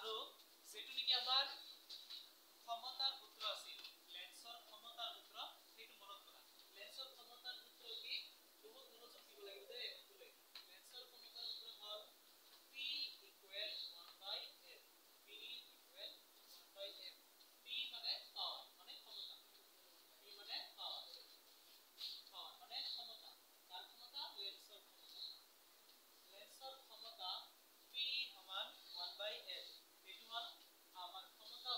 আৰু যেটো নেকি আমাৰ ক্ষমতাৰ সূত্ৰ আছিল লেন্সৰ ক্ষমতাৰ সূত্ৰ সেইটো মনত কৰা লেন্সৰ ক্ষমতাৰ সূত্ৰ কি বহুত মনোযোগ দিব লাগিব দেই সকলোৱে লেন্সৰ ক্ষমতাৰ সূত্ৰ হ'ল P equal 1/f P equal 1/f P মানে পাওয়ার মানে ক্ষমতা P মানে পাওয়ার মানে ক্ষমতা কার ক্ষমতা লেন্সৰ ক্ষমতা P সমান 1/f এটো হল আমাৰ ক্ষমতা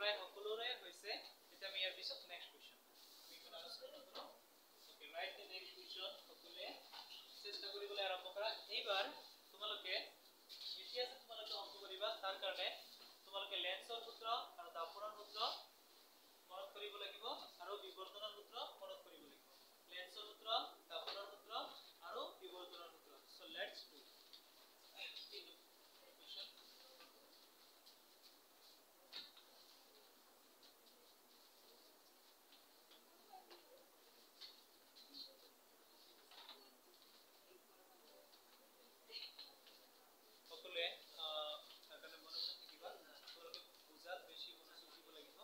প্ৰায় সকলোৰে হৈছে এটা আমি ইয়াৰ পিছত নেক্সট কোৱেশ্চন আমি কোন আলোচনা কৰোঁ okay right the next question সকলোৱে চেষ্টা কৰিবলৈ আৰম্ভ কৰা এইবাৰ তোমালোকে এতিয়া যে তোমালোকে অংক কৰিবা তাৰ কাৰণে তোমালোকে লেন্সৰ সূত্ৰ আৰু দাপনৰ সূত্ৰ মনত কৰিব লাগিব আৰু বিবৰ্তনৰ সূত্ৰ মনত কৰিব লাগিব লেন্সৰ সূত্ৰ দাপনৰ সূত্ৰ আৰু বিবৰ্তনৰ সূত্ৰ সো লেটস ডু সকলোৱে তাকালে মনোযোগ দিবা তোমালোকে বুজাত বেছি মনোযোগ দিব লাগিব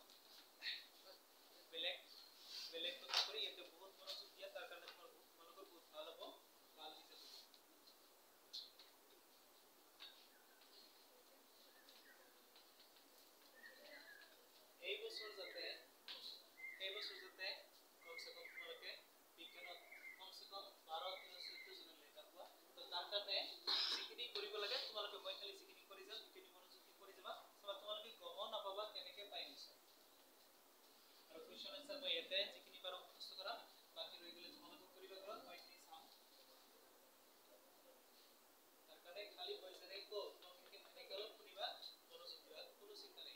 বেলেগ বেলেগ কথা কৰি ইয়াতে বহুত মনোযোগ দিয়া তাৰ কাৰণে তোমালোকৰ বহুত ভাল হ'ব ভাল হিচাপ এই বছৰ যাতে কমসে কম তোমালোকে বিজ্ঞানত কমসে কম 12 13 14 জন লেখা পোৱা তো তাৰ কাৰণে যিখিনি কৰিব লাগে তোমালোকে মই খালি যিখিনি কৰি যাম যিখিনি মনোযোগ দি কৰি যাবা সব তোমালোকে গম নাপাবা কেনেকৈ পাই নিছা আৰু কোৱেশ্চন আনসাৰ মই ইয়াতে যিখিনি পাৰো মুখস্থ কৰা বাকি ৰৈ গলে তোমালোকে কৰিবা ঘৰত মই এখিনি চাম তাৰ কাৰণে খালি পইচাৰে কো তোমালোকে কেনেকৈ অলপ শুনিবা মনোযোগ দিবা কোনো চিন্তা নাই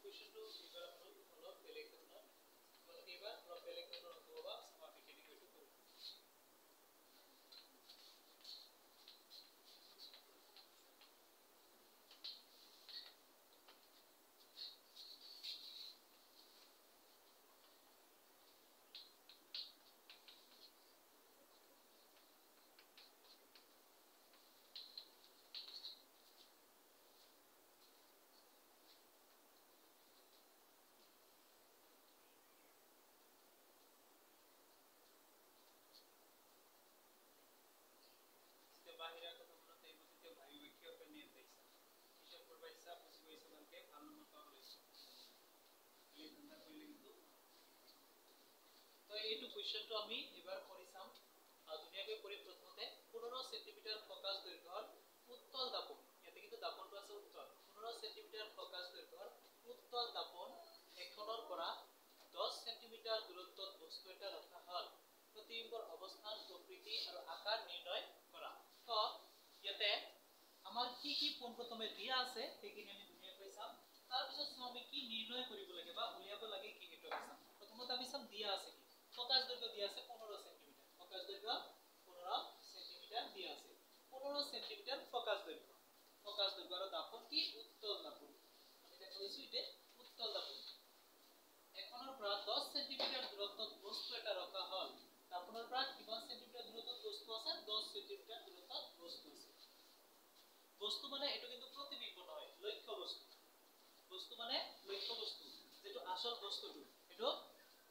কোৱেশ্চনটো এবাৰ অলপ বেলেগ ধৰণৰ তোমালোকে এবাৰ অলপ বেলেগ ধৰণৰ হ'ব আমি কেনেকৈ এইটো কৰোঁ বাহিৰা কথা মনত আহিব তেতিয়া ভাবিব কিয় পেনি পাইছা হিসাব কৰবা ইচ্ছা বুজি পাইছা ভালকে ভাল নম্বৰ পাব লৈছো এই ধান্দা কৰিলে কিন্তু তো এইটো কোৱেশ্চনটো আমি এবাৰ কৰি চাম ধুনীয়াকৈ কৰি প্ৰথমতে 15 সেন্টিমিটাৰ ফোকাস দৈৰ্ঘ্যৰ উত্তল দাপন ইয়াতে কিন্তু দাপনটো আছে উত্তল 15 সেন্টিমিটাৰ ফোকাস দৈৰ্ঘ্যৰ উত্তল দাপন এখনৰ পৰা 10 সেন্টিমিটাৰ দূৰত্বত বস্তু এটা ৰখা হল প্ৰতিবিম্বৰ অৱস্থান প্ৰকৃতি আৰু আকাৰ নিৰ্ণয় কৰা তো ইয়াতে আমাৰ কি পোনপ্ৰথমে দিয়া আছে সেইখিনি আমি ধুনীয়াকৈ চাম তাৰ পিছত আমি কি নিৰ্ণয় কৰিব লাগে বা উলিয়াব লাগে কি হেতু চাম প্ৰথমতে আমি চাম দিয়া আছে কি ফোকাস দৈৰ্ঘ্য দিয়া আছে 15 সেন্টিমিটাৰ ফোকাস দৈৰ্ঘ্য 15 সেন্টিমিটাৰ দিয়া আছে 15 সেন্টিমিটাৰ ফোকাস দৈৰ্ঘ্য আৰু দাপন কি উত্তল দাপন আমি দেখা গৈছো ইতে উত্তল দাপন এখনৰ পৰা 10 সেন্টিমিটাৰ দূৰত্বত বস্তু এটা ৰখা হল দাপনৰ পৰা কিমান সেন্টিমিটাৰ দূৰত্বত বস্তু আছে 10 সেন্টিমিটাৰ দূৰত্বত বস্তু আছে বস্তু মানে এটো কিন্তু প্ৰতিবিম্ব নহয় লক্ষ্য বস্তু মানে লক্ষ্য বস্তু যেটো আসল বস্তুটো এটো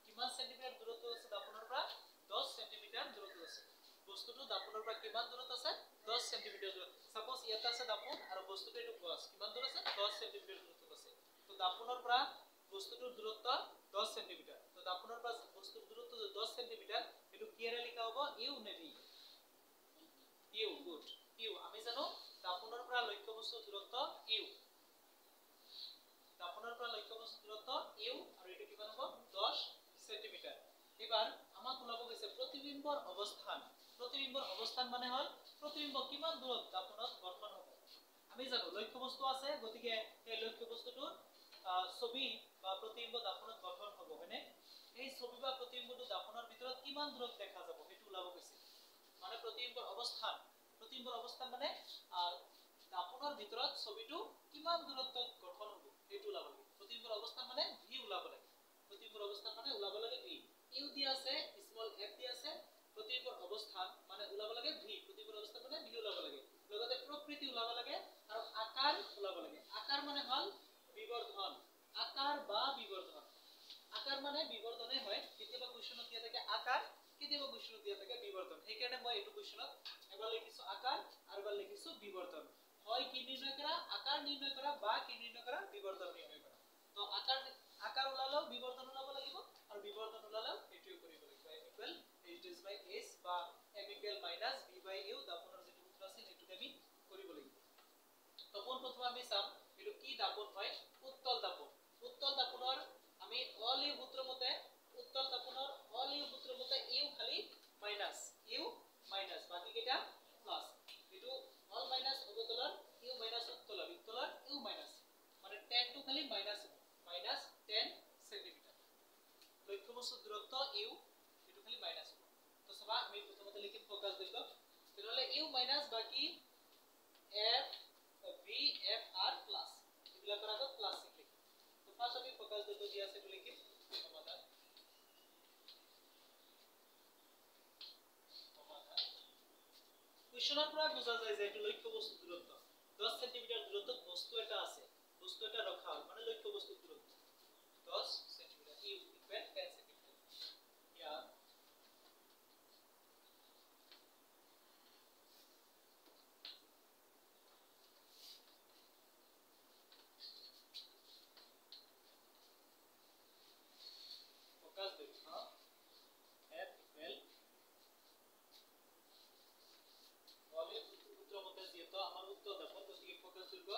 কিমান সেন্টিমিটাৰ দূৰত্ব আছে দাপনৰ পৰা 10 সেন্টিমিটাৰ দূৰত্ব আছে বস্তুটো দাপনৰ পৰা কিমান দূৰত আছে 10 সেন্টিমিটাৰ দূৰত সাপোজ ইয়াত আছে দাপন আৰু বস্তুটো এটো গছ কিমান দূৰত আছে 10 সেন্টিমিটাৰ দূৰত্বত আছে তো দাপনৰ পৰা বস্তুটোৰ দূৰত্ব 10 সেন্টিমিটাৰ তো দাপনৰ পৰা বস্তুৰ দূৰত্ব 10 সেন্টিমিটাৰ এটো কিৰে লিখা হ'ব ইউ নে ভি ইউ গুড ইউ আমি জানো দাপনৰ পৰা লক্ষ্য বস্তুৰ দূৰত্ব ইউ দাপনৰ পৰা লক্ষ্য বস্তুৰ দূৰত্ব ইউ আৰু এটো কিমান হ'ব 10 সেন্টিমিটাৰ এবাৰ আমাক ওলাব গৈছে প্ৰতিবিম্বৰ অৱস্থান মানে হল প্ৰতিবিম্ব কিমান দূৰত দাপনত গঠন হ'ব আমি জানো লক্ষ্য বস্তু আছে গতিকে এই লক্ষ্য বস্তুটোৰ ছবি বা প্ৰতিবিম্ব দাপনত গঠন হ'ব হয়নে এই ছবি বা প্ৰতিবিম্বটো দাপনৰ ভিতৰত কিমান দূৰত দেখা যাব হেতু ওলাব গৈছে মানে প্ৰতিবিম্বৰ অৱস্থান মানে দাপনৰ ভিতৰত ছবিটো কিমান দূৰত্বত গঠন হ'ব হেতু ওলাব লাগে প্ৰতিবিম্বৰ অৱস্থান মানে ভি ওলাব লাগে মানে বিবৰ্ধনে হয় কেতিয়াবা কোৱেশ্চনত দিয়া থাকে আকাৰ কেতিয়াবা কোৱেশ্চনত দিয়া থাকে বিবৰ্ধন সেইকাৰণে মই এইটো কোৱেশ্চনত এবাৰ লিখিছো আকাৰ আৰু এবাৰ লিখিছো বিবৰ্ধন হয় কি নিৰ্ণয় কৰা আকাৰ নিৰ্ণয় কৰা বা কি নিৰ্ণয় কৰা বিবৰ্ধন নিৰ্ণয় কৰা তো আকাৰ ওলালেও বিবৰ্ধন ওলাব লাগিব আৰু বিবৰ্ধন ওলালেও এটোই কৰিব লাগিব m ইকুৱেল h বাই s বা m ইকুৱেল মাইনাস b বাই u দাপনৰ যেটো সূত্ৰ আছে সেইটো আমি কৰিব লাগিব তো কোন প্ৰথমে আমি চাম এটো কি দাপন হয় উত্তল দাপনৰ আমি অল ইউ সূত্ৰ মতে উত্তল দাপনৰ অল ইউ সূত্ৰ মতে ইউ খালি মাইনাস বাকি কেটা প্লাস এটো অল মাইনাস অবতলৰ ইউ মাইনাস উত্তলৰ ইউ মাইনাস মানে 10 টো খালি মাইনাস 10 সেন্টিমিটার লক্ষ্যবস্তু দূরত্ব ইউ এটো খালি মাইনাস হ'ব তো সবা আমি প্ৰথমতে লিখিম ফোকাস দৈৰ্ঘ্য তেনহলে ইউ মাইনাস বাকি f v f r plus এবিলাকৰ আগত প্লাস লিখিম তো ফাৰ্স্ট আমি ফোকাস দৈৰ্ঘ্য দিয়া আছে লিখিম সমাধান কোৱেশ্চনৰ পৰা বুজা যায় যে এটো লক্ষ্যবস্তু দূৰত্ব 10 সেন্টিমিটাৰ দূৰত্বত বস্তু এটা আছে বস্তু এটা ৰখা হ'ল মানে লক্ষ্যবস্তু দূৰত্ব 10 সেন্টিমিটাৰ ইউ ইকুয়াল 10 সেন্টিমিটাৰ ইয়াৰ ফোকাস দৈৰ্ঘ্য f ইকুয়াল ভলিউম সূত্র মতে যেহেতু আমার উত্তর দাপন তো কি ফোকাস দৈর্ঘ্য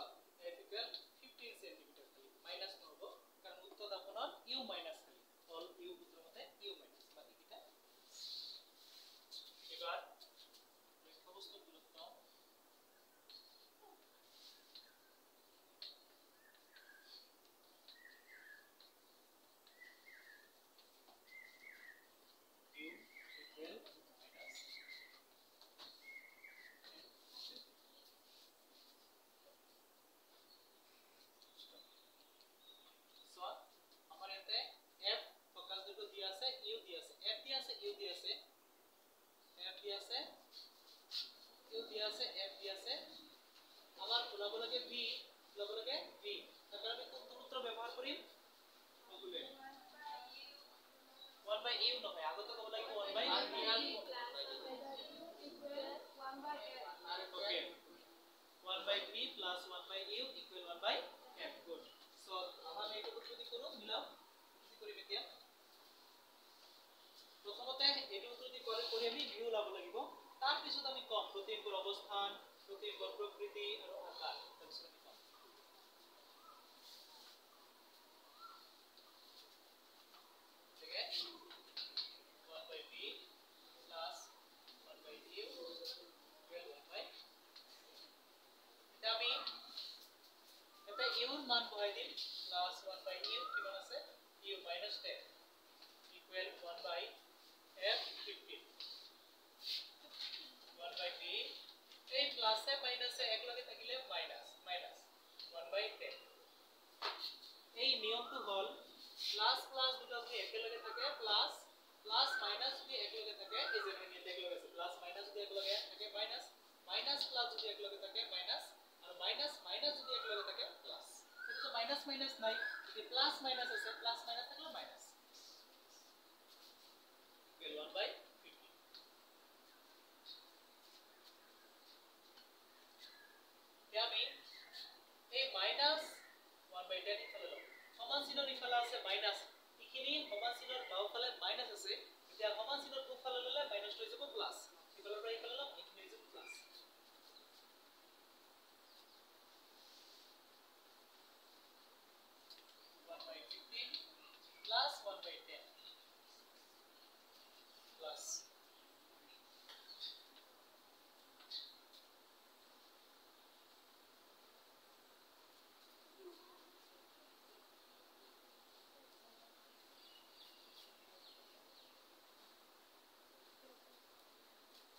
f ইকুয়াল 15 সেন্টিমিটার খালি মাইনাস করব কারণ উত্তর দাপনের u মাইনাস খালি অল u সূত্র মতে u মাইনাস বাকি কিটা এবার লক্ষ্যবস্তু দূরত্ব u ইকুয়াল মাইনাস আমার এতে f ফোকাস দৈর্ঘ্য দিয়া আছে u দিয়া আছে f দিয়া আছে u দিয়া আছে f দিয়া আছে u দিয়া আছে f দিয়া আছে আমার ওলাব লাগে v ওলাব লাগে v তারপর আমি কোন সূত্র ব্যবহার করি ওগুলো 1 বাই u নহয় আগতে কব লাগিব 1 বাই ওকে 1 বাই v প্লাস 1 বাই u ইকুয়াল 1 বাই f গুড সো আমরা এইটো যদি করো মিলাও যদি করি এতিয়া প্রথমতে এইটো যদি কৰি আমি v ওলাব লাগিব তাৰ পিছত আমি কম প্ৰতীকৰ অৱস্থান প্ৰতীকৰ প্ৰকৃতি আৰু আকাৰ তাৰপিছত আমি কম ঠিক আছে 1 বাই v প্লাস 1 বাই u ইকুয়াল 1 বাই এটা আমি এটা u এর মান বহাই দিম প্লাস 1 বাই u কিমান আছে u minus 10 equal 1 by f 15 1 by b এই প্লাস এ মাইনাস এ এক লগে থাকিলে মাইনাস 1 by 10 এই নিয়মটো হল প্লাস প্লাস দুটা যদি একেলগে থাকে প্লাস প্লাস মাইনাস যদি একেলগে থাকে এই যে নিয়ম একেলগে আছে প্লাস মাইনাস যদি একেলগে থাকে মাইনাস মাইনাস প্লাস যদি একেলগে থাকে মাইনাস আর মাইনাস মাইনাস যদি একেলগে থাকে প্লাস কিন্তু তো মাইনাস মাইনাস নাই যদি প্লাস মাইনাস আছে প্লাস মাইনাস থাকলে মাইনাস ইকুয়াল 1 বাই 50 আমি এই মাইনাস 1 বাই 10 ইফালে লম সমান চিহ্নৰ ইফালে আছে মাইনাস ইখিনি সমান চিহ্নৰ বাওফালে মাইনাস আছে এতিয়া সমান চিহ্নৰ সোঁফালে ললে মাইনাস হৈ যাব প্লাস ইফালৰ পৰা ইফালে লম ইখিনি হৈ যাব plus 1 by 15 plus 1 by 10 plus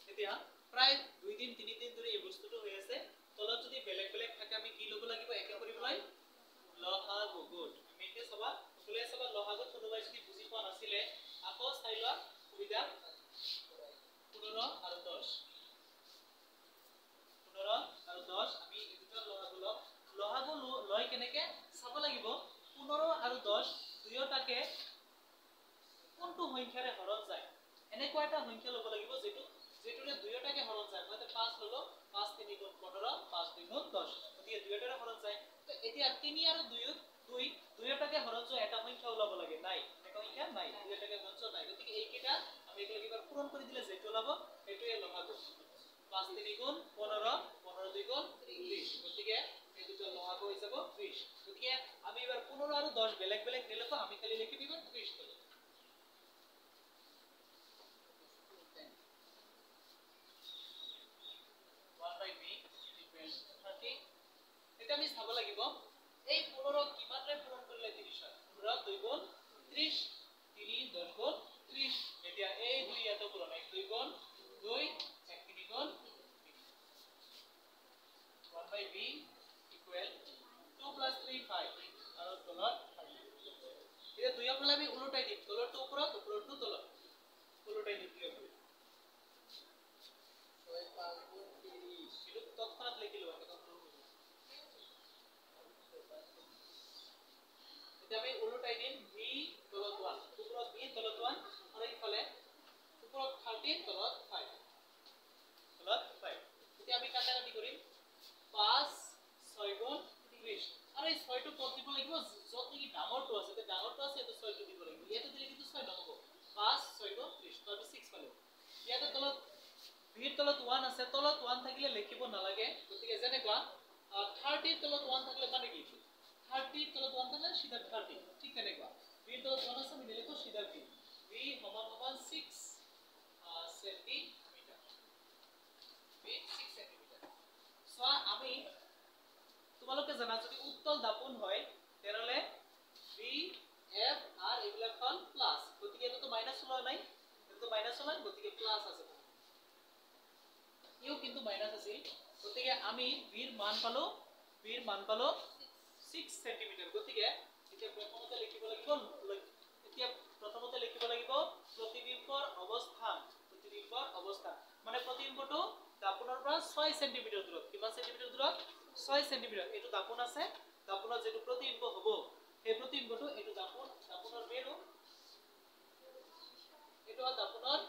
এতিয়া প্ৰায় 2 দিন 3 দিন ধৰি এই বস্তুটো হৈ আছে তলত যদি বেলেগ বেলেগ থাকে আমি কি লব লাগিব একে কৰিবলৈ লহাগু গুড আমি এতিয়া সবা সকলোৱে সবা লহাগু কোনোবাই যদি বুজি পোৱা নাছিলে আকৌ চাই লোৱা সুবিধা 15 আৰু 10 15 আৰু 10 আমি এই দুটা লহাগু লয় কেনেকে চাব লাগিব 15 আৰু 10 দুয়োটাকে কোনটো সংখ্যাৰে হৰণ যায় এনেকুৱা এটা সংখ্যা ল'ব লাগিব যেটোৰে দুয়োটাকে হৰণ যায় মানে 5 ললো 5 3 গুণ 15 5 2 গুণ 10 গতিকে দুয়োটাৰে হৰণ যায় তো এতিয়া 3 আৰু 2 দুয়োটাকে হৰণ যোৱা এটা সংখ্যা ওলাব লাগে নাই এটা সংখ্যা নাই দুয়োটাকে হৰণ যোৱা নাই গতিকে এইকেইটা আমি একেলগে এবাৰ পূৰণ কৰি দিলে যেটো ওলাব সেইটোৱে লগাব 5 3 গুণ 15 15 2 গুণ 30 গতিকে এই দুটো লগাব হৈ যাব 20 গতিকে আমি এবাৰ 15 আৰু 10 বেলেগ বেলেগ নিলেখো আমি খালি লিখি দিব 20 হলো 1/b = 30 এটা আমি চাব লাগিব এই 15 কিমানৰে পূৰণ কৰিলে 30 হয় 15 2 গুণ 30 3 10 গুণ 30 এতিয়া এই দুই ইয়াতে পূৰণ 1 2 গুণ 2 1 3 গুণ 1/b = 2 + 3 5 আৰু তলত 5 এতিয়া দুইৰ ফালে আমি উলটাই দিম তলৰটো ওপৰত ওপৰটো তলত উলটাই দিম দুইৰ ফালে 6 5 গুণ 30 এটা তৎক্ষণাত লিখি লও এতিয়া আমি উলটাই দিম b তলত 1 ওপৰত b তলত 1 আৰু ইফালে ওপৰত 30 তলত 5 তলত 5 এতিয়া আমি কাটাকাটি কৰিম 5 6 গুণ 30 আৰু এই 6 টো কত দিব লাগিব যত নেকি ডাঙৰটো আছে তে ডাঙৰটো আছে এটো 6 টো দিব লাগিব ইয়াতে দিলে কিন্তু 6 নহব 5 6 গুণ 30 তো আমি 6 পালো ইয়াতে তলত b তলত 1 আছে তলত 1 থাকিলে লিখিব নালাগে গতিকে যেনেকুৱা 30 তলত 1 থাকিলে মানে কি 30 তলত 1 থাকিলে সিধা 30 ঠিক তেনেকুৱা b তলত 1 আছে আমি লিখো সিধা b b সমান 6 সেন্টিমিটার b 6 সেন্টিমিটার সো আমি তোমালোকে জানা যদি উত্তল দাপন হয় তেৰলে বি এফ আর এগুলা ফল প্লাস গতিকে এটো তো মাইনাস হলো নাই এটো তো মাইনাস হলো গতিকে প্লাস আছে ইও কিন্তু মাইনাস আছে গতিকে আমি বির মান পালো 6 সেন্টিমিটার গতিকে এতিয়া প্ৰথমতে লিখিব লাগিব প্ৰতিবিম্বৰ অৱস্থান মানে প্ৰতিবিম্বটো দাপনৰ পৰা 6 সেন্টিমিটাৰ দূৰত কিমান সেন্টিমিটাৰ দূৰত 6 সেন্টিমিটাৰ এটো দাপন আছে দাপনৰ যেটো প্ৰতিবিম্ব হ'ব এই প্ৰতিবিম্বটো এটো দাপনৰ মেৰু এটো হল দাপনৰ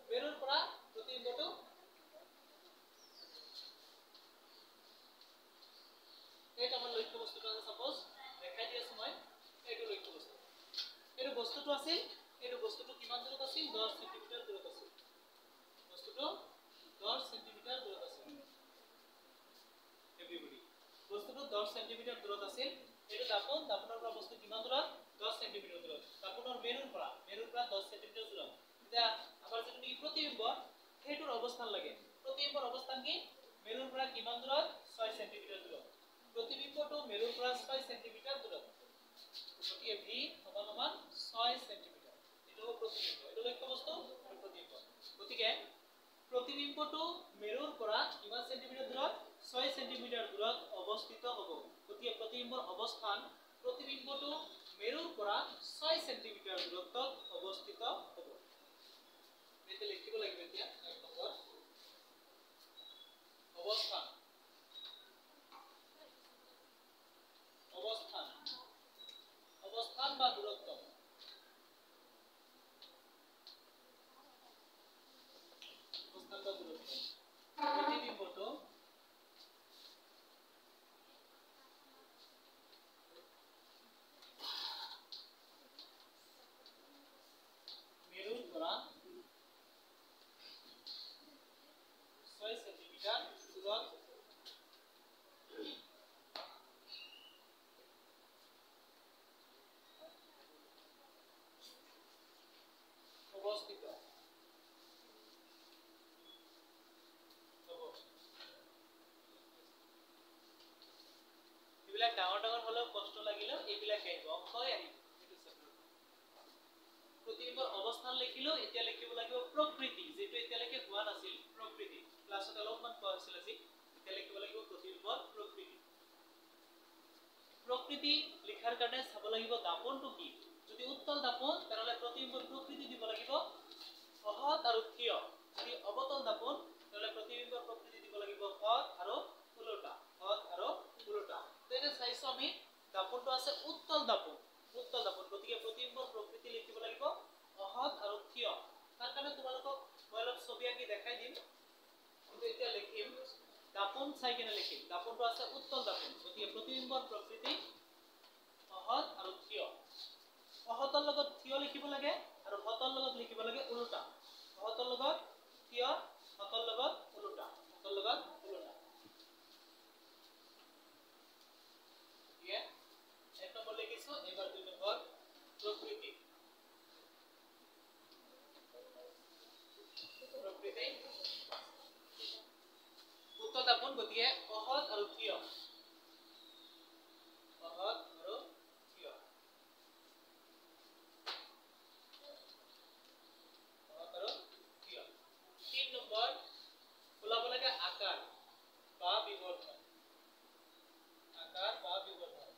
মেৰুৰ পৰা প্ৰতিবিম্বটো এটা আমাৰ লক্ষ্য বস্তুটো আছে সাপোজ দেখাই দি আছো মই এটো লক্ষ্য বস্তু এটো বস্তুটো আছিল এটো বস্তুটো কিমান দূৰত আছিল 10 সেন্টিমিটাৰ দূৰত আছিল বস্তুটো 10 সেন্টিমিটাৰ দূৰত আছিল এভৰিবডি বস্তুটো 10 সেন্টিমিটাৰ দূৰত আছিল এটো দাপনৰ পৰা বস্তু কিমান দূৰত 10 সেন্টিমিটাৰ দূৰত দাপনৰ মেৰুৰ পৰা 10 সেন্টিমিটাৰ দূৰত এতিয়া আমাৰ যেটো ই প্ৰতিবিম্ব হেতুৰ অৱস্থান লাগে প্ৰতিবিম্বৰ অৱস্থান কি মেৰুৰ পৰা কিমান দূৰত 6 সেন্টিমিটাৰ দূৰত প্ৰতিবিম্বটো মেৰুৰ পৰা 6 সেন্টিমিটাৰ দূৰত গতিকে v সমান 6 সেন্টিমিটাৰ এটো প্ৰতিবিম্ব এটো লক্ষ্য বস্তু আৰু প্ৰতিবিম্ব গতিকে প্ৰতিবিম্বটো মেৰুৰ পৰা কিমান সেন্টিমিটাৰ দূৰত 6 সেন্টিমিটাৰ দূৰত অৱস্থিত হ'ব গতিকে প্ৰতিবিম্বৰ অৱস্থান প্ৰতিবিম্বটো মেৰুৰ পৰা 6 সেন্টিমিটাৰ দূৰত্বত অৱস্থিত হ'ব এতে লিখিব লাগিব এতিয়া এক নম্বৰ অৱস্থান বা দূৰত্ব প্ৰতিবিম্বটো মেৰুৰ পৰা 6 সেন্টিমিটাৰ দূৰত অৱস্থিত এইবিলাক ডাঙৰ হলেও কষ্ট লাগিলেও এইবিলাক আহিব অংশই আহিব প্ৰতিবিম্বৰ অৱস্থান লিখিলো এতিয়া লিখিব লাগিব প্ৰকৃতি যেটো এতিয়ালৈকে হোৱা নাছিল প্ৰকৃতি ক্লাছত অলপমান কোৱা হৈছিল আজি এতিয়া লিখিব লাগিব প্ৰতিবিম্বৰ প্ৰকৃতি লিখাৰ কাৰণে চাব লাগিব দাপনটো কি যদি উত্তল দাপন তেনলে প্ৰতিবিম্বৰ প্ৰকৃতি দিব লাগিব সহজ আৰু থিয় যদি অবতল দাপন তেনলে প্ৰতিবিম্বৰ প্ৰকৃতি দিব লাগিব সহজ আৰু উলটা তেনে চাইছো আমি দাপনটো আছে উত্তল দাপন গতিকে প্ৰতিবিম্বৰ দাপন চাই কেনে লিখিম দাপনটো আছে উত্তল দাপন গতিকে প্ৰতিবিম্বৰ প্ৰকৃতি অহত আৰু থিয় অহতৰ লগত থিয় লিখিব লাগে আৰু হতৰ লগত লিখিব লাগে উল্টা অহতৰ লগত থিয় হতৰ লগত উল্টা হতৰ লগত উল্টা ইয়ে এক নম্বৰ লিখিছো এবাৰ দুই নম্বৰ প্ৰকৃতি প্ৰকৃতি উত্তল দাপন গতিকে অহত আৰু থিয় অহত আৰু থিয় অহত আৰু থিয় 3 নম্বৰ ওলাব লাগে আকাৰ বা বিবৰ্ধন আকাৰ বা বিবৰ্ধন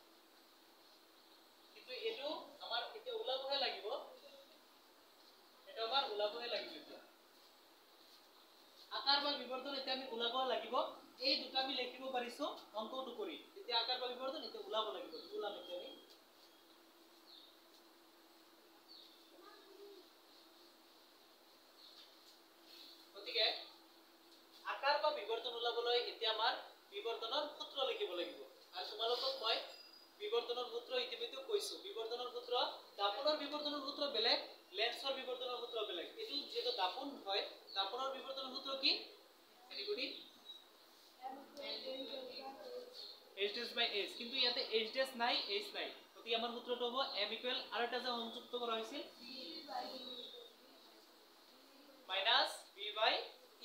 কিন্তু এটো আমাৰ এতিয়া ওলাবহে লাগিব এটা আমাৰ ওলাবহে লাগিব এতিয়া আকাৰ বা বিবৰ্ধন এতিয়া আমি ওলাব লাগিব এই দুটা আমি লিখিব পাৰিছো অংকটো কৰি এতিয়া আকাৰ বা বিবৰ্ধন এতিয়া ওলাব লাগিব ওলাম এতিয়া আমি গতিকে আকাৰ বা বিবৰ্ধন ওলাবলৈ এতিয়া আমাৰ বিবৰ্ধনৰ সূত্ৰ লিখিব লাগিব আৰু তোমালোকক মই বিবৰ্ধনৰ সূত্ৰ ইতিমধ্যে কৈছো বিবৰ্ধনৰ সূত্ৰ দাপনৰ বিবৰ্ধনৰ সূত্ৰ বেলেগ লেন্সৰ বিবৰ্ধনৰ সূত্ৰ বেলেগ এটো যেটো দাপন হয় দাপনৰ বিবৰ্ধনৰ সূত্র কি anybody h dash by h কিন্তু ইয়াতে h dash নাই h নাই গতিকে আমাৰ সূত্ৰটো হ'ব m equal আৰু এটা যে সংযুক্ত কৰা হৈছিল minus v by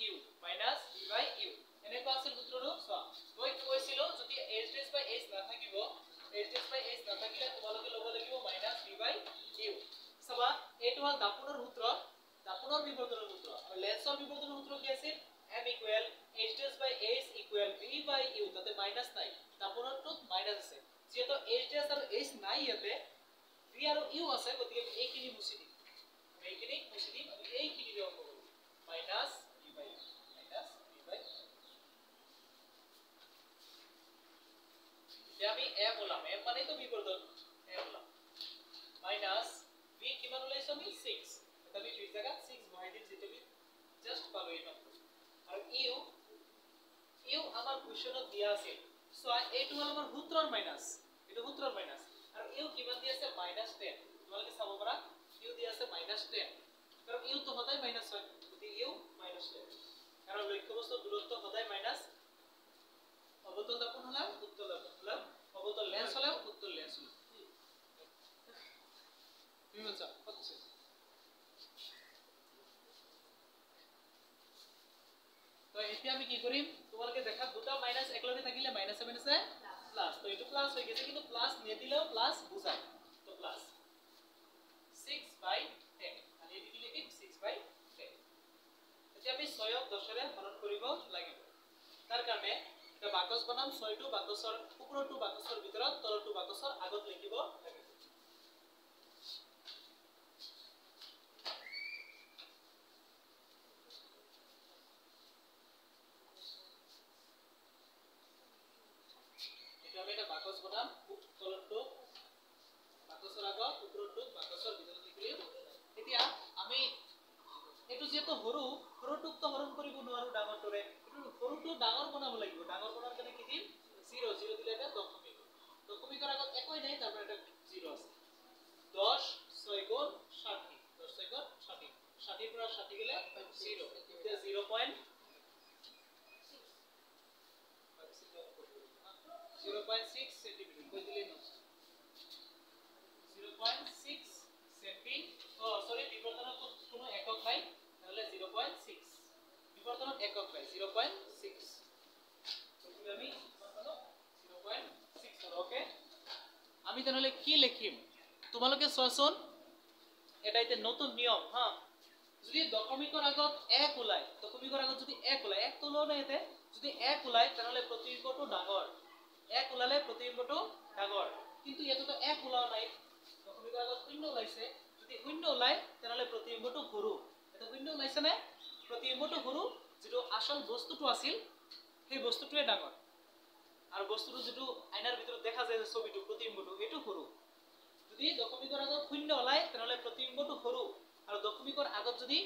u minus v by u এনেকুৱা আছিল সূত্ৰটো চোৱা মই কৈছিলো যদি h dash by h নাথাকিব h dash by h নাথাকিলে তোমালোকে ল'ব লাগিব minus v by u চাবা এইটো হ'ল দাপনৰ সূত্ৰ দাপনৰ বিবৰ্ধনৰ সূত্ৰ আৰু লেন্সৰ বিবৰ্ধনৰ সূত্ৰ কি আছিল m equal h dash by h equal v by u তাতে মাইনাস নাই দাপনৰটোত মাইনাস আছে যেহেতু h dash আৰু h নাই ইয়াতে v আৰু u আছে গতিকে এইখিনি মুছি দিম এইখিনি মুছি দিম আৰু এইখিনি ৰে অংক কৰিম minus v by u minus v by এতিয়া আমি m ওলাম m মানে তো বিবৰ্ধন m ওলাম minus v কিমান ওলাইছো আমি 6 এটা আমি v জায়গা 6 বহাই দিম যেটো আমি জাস্ট পালো এই নম্বৰ আৰু u আমাৰ কোৱেশ্চনত দিয়া আছে সো এইটো হল আমাৰ সূত্ৰৰ মাইনাস এটো সূত্ৰৰ মাইনাস আৰু u কিমান দিয়া আছে -10 তোমালোকে চাব পাৰা u দিয়া আছে -10 কাৰণ u তো সদায় মাইনাস হয় গতি u -10 কাৰণ লক্ষ্যবস্তুৰ দূৰত্ব সদায় মাইনাস অবতল দাপন হলা উত্তল দাপন হলা অবতল লেন্স হলা উত্তল লেন্স হলা তুমি বলছো হচ্ছে তো এতিয়া আমি কি কৰিম তোমালোকে দেখা দুটা মাইনাস একলগে থাকিলে মাইনাস মাইনাসে প্লাস তো এটো প্লাস হৈ গেছে কিন্তু প্লাস নেদিলেও প্লাস বুঝায় তো প্লাস 6/10 আর এই দিকে লিখিম 6/10 এতিয়া আমি 6 ক 10 ৰে হৰণ কৰিব লাগিব তাৰ কাৰণে এটা বাকস বনাম 6 টো বাকসৰ ওপৰটো বাকসৰ ভিতৰত তলটো বাকসৰ আগত লিখিব লাগিব বাকস বনাম তলটো বাকসৰ আগত ওপৰটো বাকসৰ ভিতৰত লিখিম এতিয়া আমি এটো যেটো হৰুটোক তো হৰণ কৰিব নোৱাৰো ডাঙৰটোৰে এটো হৰুটো ডাঙৰ বনাব লাগিব ডাঙৰ বনাৰ কাৰণে কি দিম 0 0 দিলে এটা দশমিকৰ আগত একোই নাই তাৰ মানে এটা 0 আছে 10 6 গুণ 60 10 6 গুণ 60 60 পৰা 60 গলে 0 এতিয়া 0.6 সেন্টিমিটার কই দিলে না 0.6 সেন্টি সরি বিবর্তনের কোনো একক নাই তাহলে 0.6 বিবর্তনের একক নাই 0.6 তো আমি বলতো 0.6 ওকে আমি তাহলে কি লিখিম তোমালোকে চোৱাচোন এটাইতে নতুন নিয়ম হ্যাঁ যদি দশমিকৰ আগত 1 ওলাই দশমিকৰ আগত যদি 1 ওলাই 1 তো লো না এতে যদি 1 ওলাই তাহলে প্ৰতিবিম্বটো ডাঙৰ 1 ওলালে প্ৰতিবিম্বটো ডাঙৰ কিন্তু ইয়াতে তো 1 ওলাও নাই দশমিকৰ আগত 0 ওলাইছে যদি 0 ওলাই তাহলে প্ৰতিবিম্বটো সৰু এটা 0 ওলাইছে না প্ৰতিবিম্বটো সৰু যেটো আসল বস্তুটো আছিল সেই বস্তুটোৱে ডাঙৰ আৰু বস্তুটো যেটো আইনাৰ ভিতৰত দেখা যায় যে ছবিটো প্ৰতিবিম্বটো এটো সৰু যদি দশমিকৰ আগত 0 ওলাই তাহলে প্ৰতিবিম্বটো সৰু আৰু দশমিকৰ আগত যদি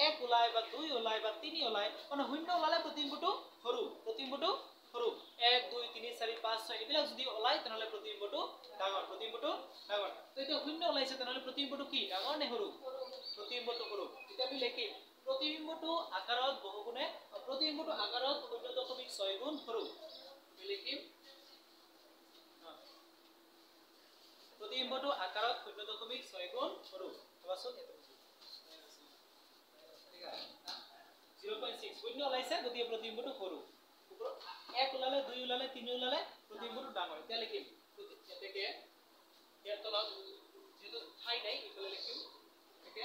1 ওলাই বা 2 ওলাই বা 3 ওলাই মানে 0 ওলালে প্ৰতিবিম্বটো সৰু প্ৰতিবিম্বটো সৰু 1 2 3 4 5 6 এইবিলাক যদি ওলাই তেনহলে প্ৰতিবিম্বটো ডাঙৰ প্ৰতিবিম্বটো ডাঙৰ তো এতিয়া শূন্য ওলাইছে তেনহলে প্ৰতিবিম্বটো কি ডাঙৰ নে সৰু প্ৰতিবিম্বটো সৰু এতিয়া আমি লিখিম প্ৰতিবিম্বটো আকাৰত বহুগুণে প্ৰতিবিম্বটো আকাৰত 0.6 গুণ সৰু আমি লিখিম প্ৰতিবিম্বটো আকাৰত 0.6 গুণ সৰু ভাবাচোন এটো ঠিক আছে 0.6 শূন্য ওলাইছে গতিকে প্ৰতিবিম্বটো সৰু 1 ওলালে 2 ওলালে 3 ওলালে প্ৰতিবিম্বটো ডাঙৰ এতিয়া লিখিম এতেকে ইয়াৰ তলত যেটো ঠাই নাই ইফালে লিখিম এতেকে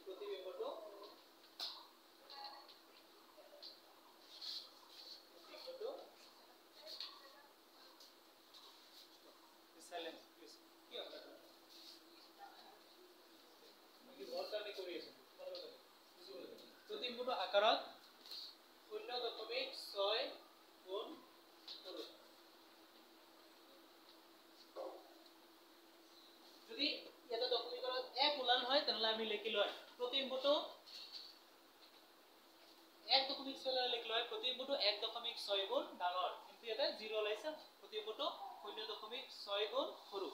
প্ৰতিবিম্বটো silence please কি হবে আমি বলটানি কৰি আছে প্ৰতিবিম্বটো আকাৰত 0.6 গুণ সৰু যদি এটা দশমিকৰত 1 ওলাল হয় তেনলে আমি লিখিলো হয় প্ৰতিবিম্বটো 1.6 লিখিলো হয় প্ৰতিবিম্বটো 1.6 গুণ ডাঙৰ কিন্তু এটা 0 ওলাইছে প্ৰতিবিম্বটো 0.6 গুণ সৰু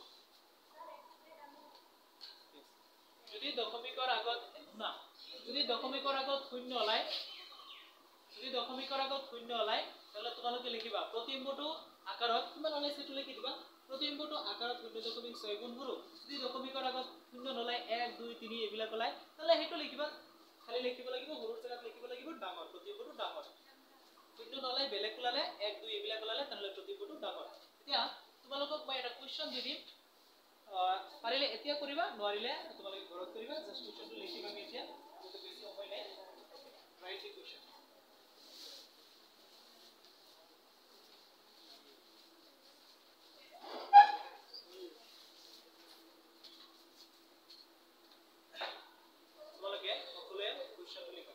যদি দশমিকৰ আগত না যদি দশমিকৰ আগত 0 ওলায় যদি দশমিকৰ আগত 0 ওলায় তাহলে তোমালোকে লিখিবা প্ৰতিবিম্বটো আকাৰত কিমান ওলাইছে তো লিখি দিবা প্ৰতিবিম্বটো আকাৰত 0.6 গুণ সৰু যদি দশমিকৰ আগত 0 নলায় 1 2 3 এইবিলাক ওলায় তাহলে হেতু লিখিবা খালি লিখিব লাগিব সৰুৰ জায়গাত লিখিব লাগিব ডাঙৰ প্ৰতিবিম্বটো ডাঙৰ 0 নলায় বেলেগ ওলালে 1 2 এইবিলাক ওলালে তাহলে প্ৰতিবিম্বটো ডাঙৰ এতিয়া তোমালোকক মই এটা কোৱেশ্চন দি দিম পাৰিলে এতিয়া কৰিবা নোৱাৰিলে তোমালোকে ঘৰত কৰিবা জাস্ট কোৱেশ্চনটো লিখিবা আমি এতিয়া বহুত বেছি সময় নাই ৰাইট দি কোৱেশ্চন তোমালোকে সকলোৱে কোৱেশ্চনটো লিখা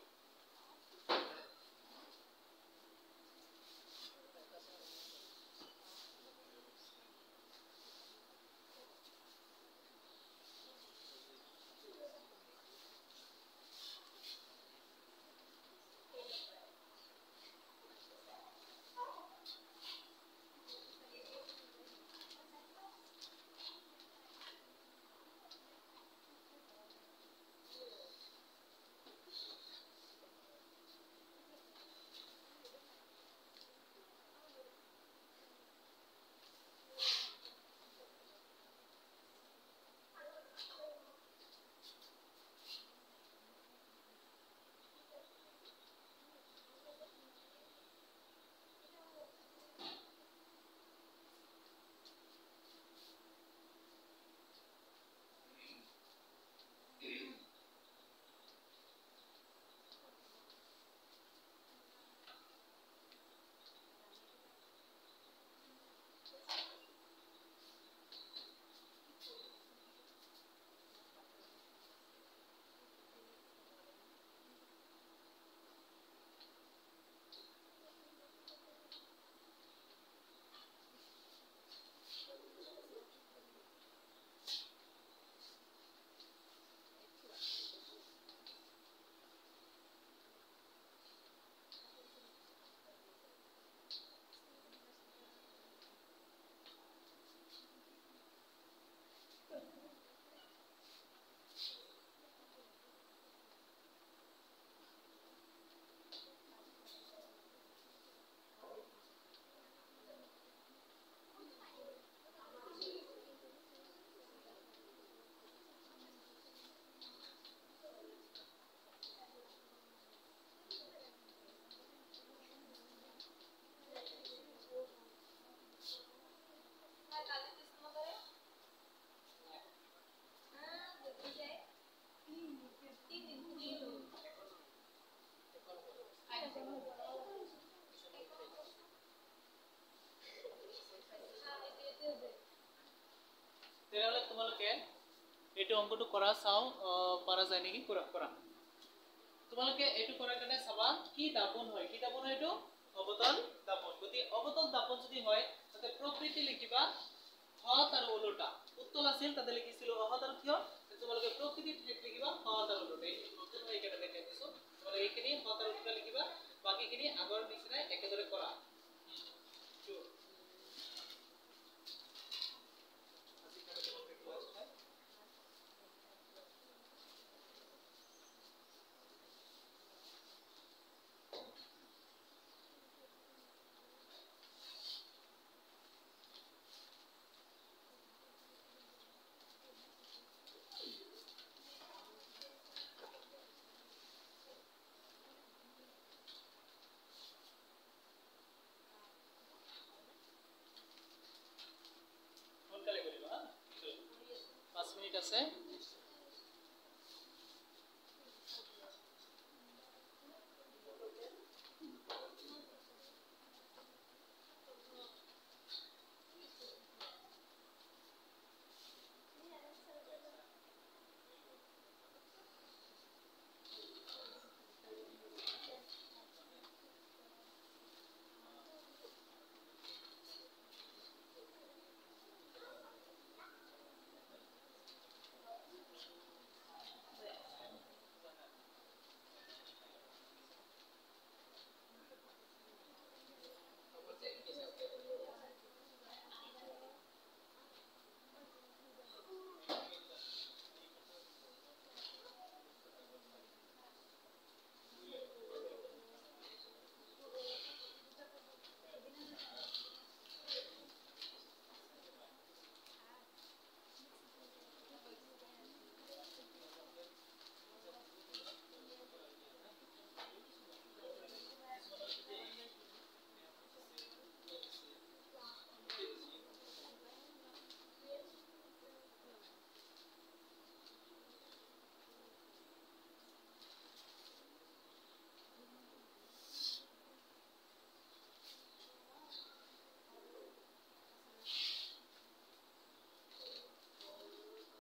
তেতিয়াহ'লে তোমালোকে এইটো অংকটো কৰা চাও পাৰা যায় নেকি কৰা কৰা তোমালোকে এইটো কৰাৰ কাৰণে চাবা কি দাপন হয় এইটো অবতল দাপন গতি অবতল দাপন যদি হয় তাতে প্ৰকৃতি লিখিবা হত আৰু ওলোটা উত্তল আছিল তাতে লিখিছিল অহত আৰু কিয় তোমালোকে প্ৰকৃতি ঠেক লিখিবা হত আৰু ওলোটা এই নতুন হৈ কেনে দেখাই দিছো তোমালোকে এইখিনি হত আৰু ওলোটা লিখিবা বাকিখিনি আগৰ নিচিনা একেদৰে কৰা আছে